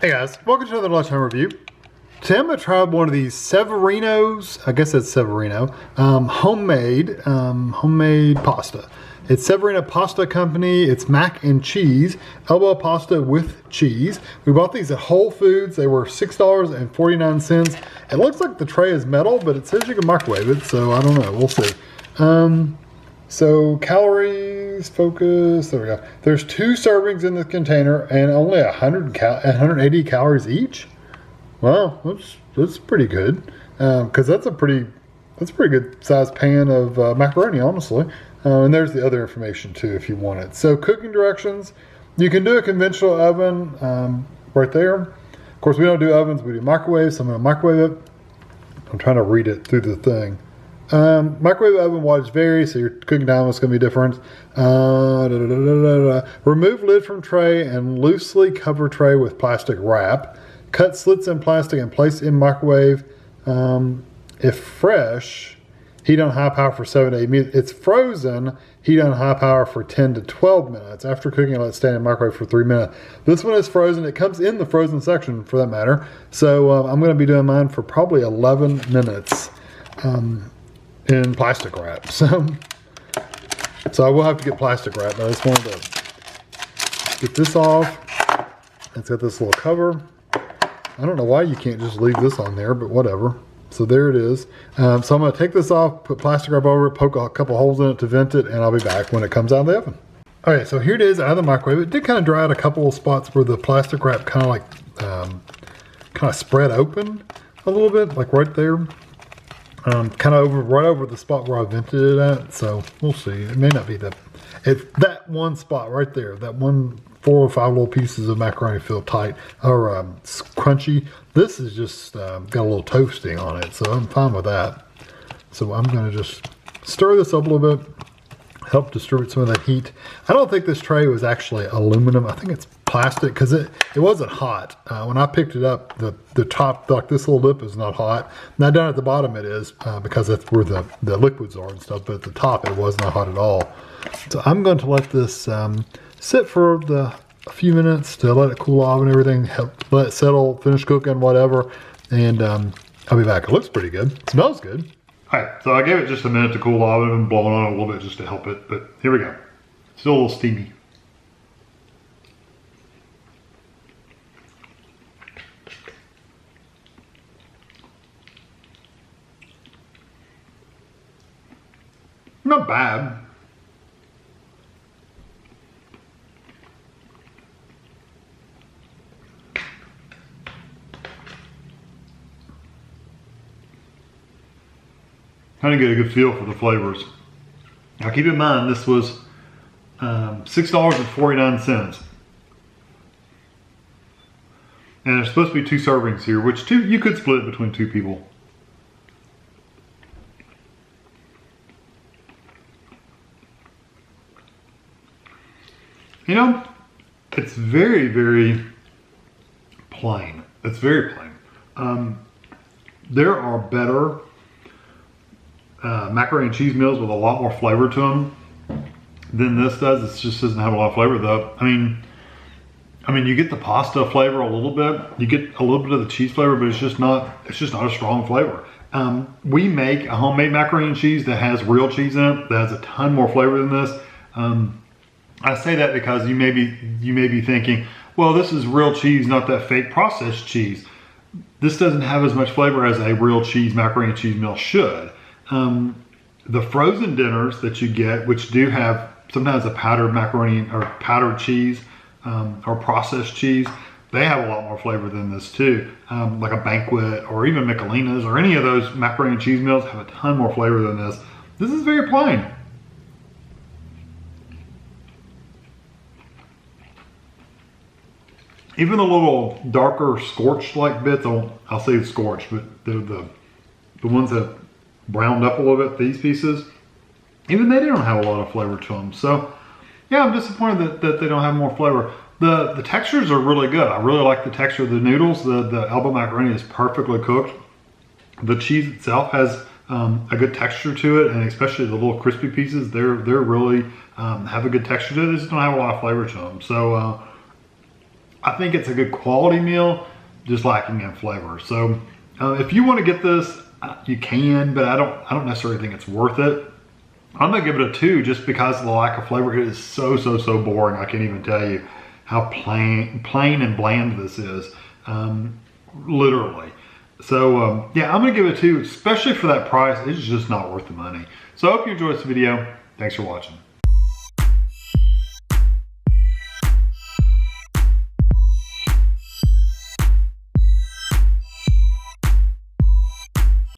Hey guys, welcome to another Lunchtime review. Today I'm going to try one of these Severinos, I guess it's Severino, homemade pasta. It's Severino Pasta Company. It's mac and cheese, elbow pasta with cheese. We bought these at Whole Foods. They were $6.49. It looks like the tray is metal, but it says you can microwave it, so I don't know. We'll see. So calories, focus, there we go. There's 2 servings in the container and only 180 calories each. Wow, that's pretty good. Because that's a pretty good sized pan of macaroni, honestly. And there's the other information too if you want it. So cooking directions, you can do a conventional oven right there. Of course, we don't do ovens, we do microwaves, so I'm going to microwave it. I'm trying to read it through the thing. Microwave oven wattage vary, so your cooking time is going to be different. Remove lid from tray and loosely cover tray with plastic wrap. Cut slits in plastic and place in microwave. If fresh, heat on high power for 7 to 8 minutes. It's frozen, heat on high power for 10 to 12 minutes. After cooking, let it stand in microwave for 3 minutes. This one is frozen. It comes in the frozen section for that matter. So I'm going to be doing mine for probably 11 minutes. In plastic wrap. So I will have to get plastic wrap, but I just wanted to get this off. It's got this little cover. I don't know why you can't just leave this on there, but whatever. So there it is. So I'm going to take this off, put plastic wrap over it, poke a couple holes in it to vent it, and I'll be back when it comes out of the oven. Okay, so here it is out of the microwave. It did kind of dry out a couple of spots where the plastic wrap kind of like kind of spread open a little bit, like right there. Kind of right over the spot where I vented it at, so we'll see. It may not be that. It's that one spot right there, that 4 or 5 little pieces of macaroni feel tight or crunchy. This is just got a little toasting on it, so I'm fine with that. So I'm going to just stir this up a little bit, help distribute some of that heat. I don't think this tray was actually aluminum. I think it's plastic because it wasn't hot. When I picked it up, the top, like this little lip is not hot. Now down at the bottom it is because that's where the liquids are and stuff, but at the top it was not hot at all. So I'm going to let this sit for a few minutes to let it cool off and everything, let it settle, finish cooking, whatever, and I'll be back. It looks pretty good. It smells good. Alright, so I gave it just a minute to cool off. I've been blowing on it a little bit just to help it, but here we go. Still a little steamy. Not bad. Kind of get a good feel for the flavors. Now keep in mind this was $6.49. And there's supposed to be 2 servings here, which you could split it between 2 people. You know, it's very, very plain. It's very plain. There are better macaroni and cheese meals with a lot more flavor to them than this does. It just doesn't have a lot of flavor though. I mean, you get the pasta flavor a little bit. You get a little bit of the cheese flavor, but it's just not a strong flavor. We make a homemade macaroni and cheese that has real cheese in it, that has a ton more flavor than this. I say that because you may be thinking, well, this is real cheese, not that fake processed cheese. This doesn't have as much flavor as a real cheese macaroni and cheese meal should. The frozen dinners that you get, which do have sometimes a powdered macaroni or powdered cheese or processed cheese, they have a lot more flavor than this too. Like a Banquet or even Michelina's or any of those macaroni and cheese meals have a ton more flavor than this. This is very plain. Even the little darker scorched like bits, I'll say scorched, but they're the ones that browned up a little bit, these pieces, even they don't have a lot of flavor to them. So yeah, I'm disappointed that they don't have more flavor. The textures are really good. I really like the texture of the noodles. The elbow macaroni is perfectly cooked. The cheese itself has a good texture to it, and especially the little crispy pieces, they're really have a good texture to it. They just don't have a lot of flavor to them. So I think it's a good quality meal, just lacking in flavor. So if you want to get this, you can, but I don't necessarily think it's worth it. I'm gonna give it a 2 just because of the lack of flavor. It is so boring. I can't even tell you how plain and bland this is, literally. So yeah, I'm gonna give it a 2, especially for that price. It's just not worth the money. So I hope you enjoyed this video. Thanks for watching.